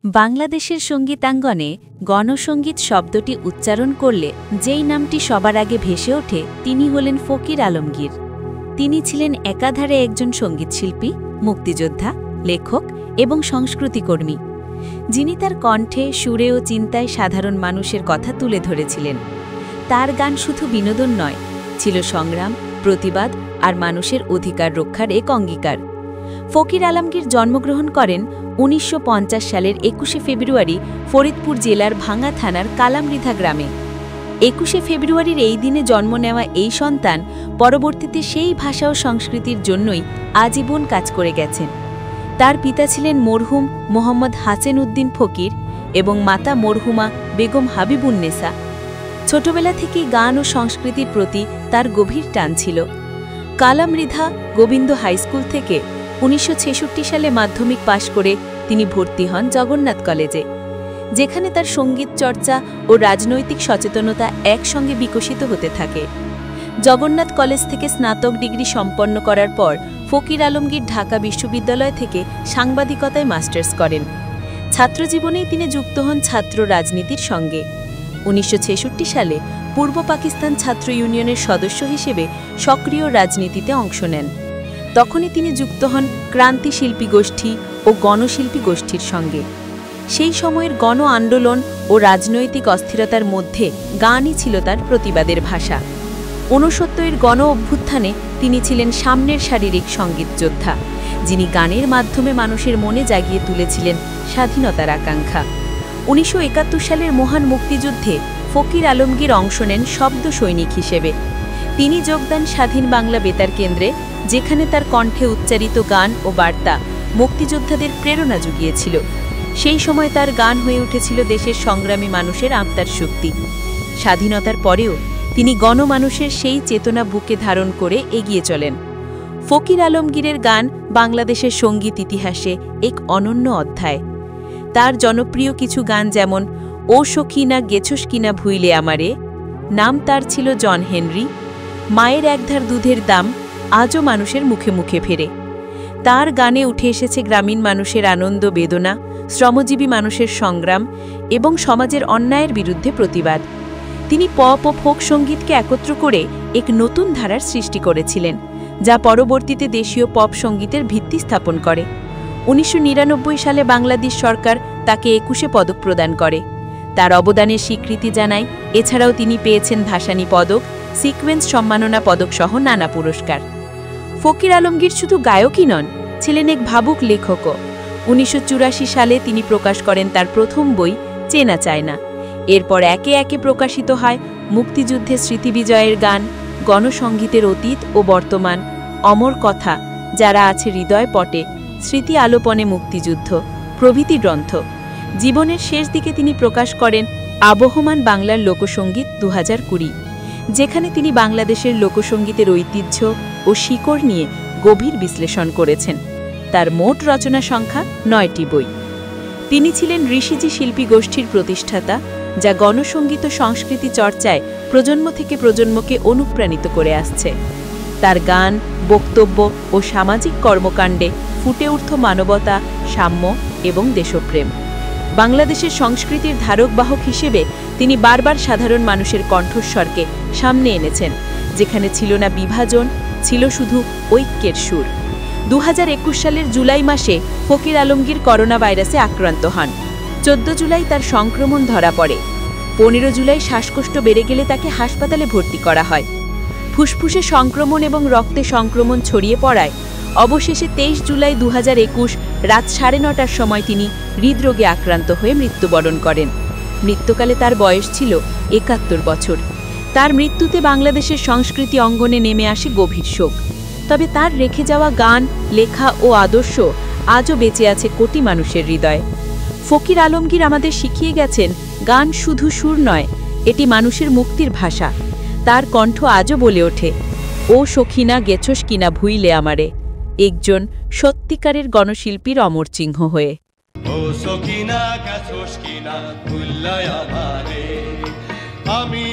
বাংলাদেশের সঙ্গীতাঙ্গনে গণসঙ্গীত শব্দটি উচ্চারণ করলে যেই নামটি সবার আগে ভেসে ওঠে তিনি হলেন ফকির আলমগীর। তিনি ছিলেন একাধারে একজন সঙ্গীতশিল্পী, মুক্তিযোদ্ধা, লেখক এবং সংস্কৃতিকর্মী, যিনি তার কণ্ঠে, সুরে ও চিন্তায় সাধারণ মানুষের কথা তুলে ধরেছিলেন। তার গান শুধু বিনোদন নয়, ছিল সংগ্রাম, প্রতিবাদ আর মানুষের অধিকার রক্ষার এক অঙ্গীকার। ফকির আলমগীর জন্মগ্রহণ করেন ১৯৫০ সালের ২১শে ফেব্রুয়ারি ফরিদপুর জেলার ভাঙ্গা থানার কালামৃধা গ্রামে। ২১শে ফেব্রুয়ারির এই দিনে জন্ম নেওয়া এই সন্তান পরবর্তীতে সেই ভাষা ও সংস্কৃতির জন্যই আজীবন কাজ করে গেছেন। তার পিতা ছিলেন মরহুম মোহাম্মদ হাসেন উদ্দিন ফকির এবং মাতা মরহুমা বেগম হাবিবুন্নেসা। ছোটবেলা থেকেই গান ও সংস্কৃতির প্রতি তার গভীর টান ছিল। কালামৃধা গোবিন্দ হাইস্কুল থেকে ১৯৬৬ সালে মাধ্যমিক পাশ করে তিনি ভর্তি হন জগন্নাথ কলেজে, যেখানে তার সঙ্গীত চর্চা ও রাজনৈতিক সচেতনতা একসঙ্গে বিকশিত হতে থাকে। জগন্নাথ কলেজ থেকে স্নাতক ডিগ্রি সম্পন্ন করার পর ফকির আলমগীর ঢাকা বিশ্ববিদ্যালয় থেকে সাংবাদিকতায় মাস্টার্স করেন। ছাত্রজীবনেই তিনি যুক্ত হন ছাত্র রাজনীতির সঙ্গে। ১৯৬৬ সালে পূর্ব পাকিস্তান ছাত্র ইউনিয়নের সদস্য হিসেবে সক্রিয় রাজনীতিতে অংশ নেন। তখনই তিনি যুক্ত হন ক্রান্তি শিল্পী গোষ্ঠী ও গণশিল্পী গোষ্ঠীর সঙ্গে। সেই সময়ের গণ আন্দোলন ও রাজনৈতিক অস্থিরতার মধ্যে গানই ছিল তার প্রতিবাদের ভাষা। ৬৯-এর গণ অভ্যুত্থানে তিনি ছিলেন সামনের শারীরিক সঙ্গীত যোদ্ধা, যিনি গানের মাধ্যমে মানুষের মনে জাগিয়ে তুলেছিলেন স্বাধীনতার আকাঙ্ক্ষা। ১৯৭১ সালের মহান মুক্তিযুদ্ধে ফকির আলমগীর অংশ নেন শব্দ সৈনিক হিসেবে। তিনি যোগদান স্বাধীন বাংলা বেতার কেন্দ্রে, যেখানে তার কণ্ঠে উচ্চারিত গান ও বার্তা মুক্তিযোদ্ধাদের প্রেরণা জুগিয়েছিল। সেই সময় তার গান হয়ে উঠেছিল দেশের সংগ্রামী মানুষের আত্মার শক্তি। স্বাধীনতার পরেও তিনি গণমানুষের সেই চেতনা বুকে ধারণ করে এগিয়ে চলেন। ফকির আলমগীরের গান বাংলাদেশের সঙ্গীত ইতিহাসে এক অনন্য অধ্যায়। তার জনপ্রিয় কিছু গান যেমন ও সখিনা গেছোস কিনা ভুইলে আমারে, নাম তার ছিল জন হেনরি, মায়ের একধার দুধের দাম আজও মানুষের মুখে মুখে ফেরে। তার গানে উঠে এসেছে গ্রামীণ মানুষের আনন্দ, বেদনা, শ্রমজীবী মানুষের সংগ্রাম এবং সমাজের অন্যায়ের বিরুদ্ধে প্রতিবাদ। তিনি পপ ও ফোক সঙ্গীতকে একত্র করে এক নতুন ধারার সৃষ্টি করেছিলেন, যা পরবর্তীতে দেশীয় পপ সঙ্গীতের ভিত্তি স্থাপন করে। ১৯৯৯ সালে বাংলাদেশ সরকার তাকে ২১শে পদক প্রদান করে। তার অবদানের স্বীকৃতি জানায়। এছাড়াও তিনি পেয়েছেন ভাসানী পদক, সিকোয়েন্স সম্মাননা পদক সহ নানা পুরস্কার। ফকির আলমগীর শুধু গায়কই নন, ছিলেন এক ভাবুক লেখকও। ১৯৮৪ সালে তিনি প্রকাশ করেন তার প্রথম বই চেনা চায় না। এরপর একে একে প্রকাশিত হয় মুক্তিযুদ্ধের স্মৃতিবিজয়ের গান, গণসঙ্গীতের অতীত ও বর্তমান, অমর কথা, যারা আছে হৃদয় পটে, স্মৃতি আলোপনে মুক্তিযুদ্ধ প্রভৃতি গ্রন্থ। জীবনের শেষ দিকে তিনি প্রকাশ করেন আবহমান বাংলার লোকসঙ্গীত ২০২০, যেখানে তিনি বাংলাদেশের লোকসঙ্গীতের ঐতিহ্য ও শিকড় নিয়ে গভীর বিশ্লেষণ করেছেন। তার মোট রচনা সংখ্যা ৯টি বই। তিনি ছিলেন ঋষিজি শিল্পী গোষ্ঠীর প্রতিষ্ঠাতা, যা গণসঙ্গীত ও সংস্কৃতি চর্চায় প্রজন্ম থেকে প্রজন্মকে অনুপ্রাণিত করে আসছে। তার গান, বক্তব্য ও সামাজিক কর্মকাণ্ডে ফুটে উঠত মানবতা, সাম্য এবং দেশপ্রেম। বাংলাদেশের সংস্কৃতির ধারক বাহক হিসেবে তিনি বারবার সাধারণ মানুষের কণ্ঠস্বরকে সামনে এনেছেন, যেখানে ছিল না বিভাজন, ছিল শুধু ঐক্যের সুর। ২০২১ সালের জুলাই মাসে ফকির আলমগীর করোনা ভাইরাসে আক্রান্ত হন। ১৪ জুলাই তার সংক্রমণ ধরা পড়ে। ১৫ জুলাই শ্বাসকষ্ট বেড়ে গেলে তাকে হাসপাতালে ভর্তি করা হয়। ফুসফুসে সংক্রমণ এবং রক্তে সংক্রমণ ছড়িয়ে পড়ায় অবশেষে ২৩ জুলাই ২০২১ রাত ৯:৩০টার সময় তিনি হৃদরোগে আক্রান্ত হয়ে মৃত্যুবরণ করেন। মৃত্যুকালে তার বয়স ছিল ৭১ বছর। তার মৃত্যুতে বাংলাদেশের সংস্কৃতি অঙ্গনে নেমে আসে গভীর শোক। তবে তার রেখে যাওয়া গান, লেখা ও আদর্শ আজও বেঁচে আছে কোটি মানুষের হৃদয়ে। ফকির আলমগীর আমাদের শিখিয়ে গেছেন, গান শুধু সুর নয়, এটি মানুষের মুক্তির ভাষা। তার কণ্ঠ আজও বলে ওঠে, ও সখিনা গেছোস কিনা ভুইলে আমারে, একজন সত্যিকারের গণশিল্পীর অমর চিহ্ন হয়ে। ও সখিনা গেছোস কিনা ভুইলে আমারে, আমি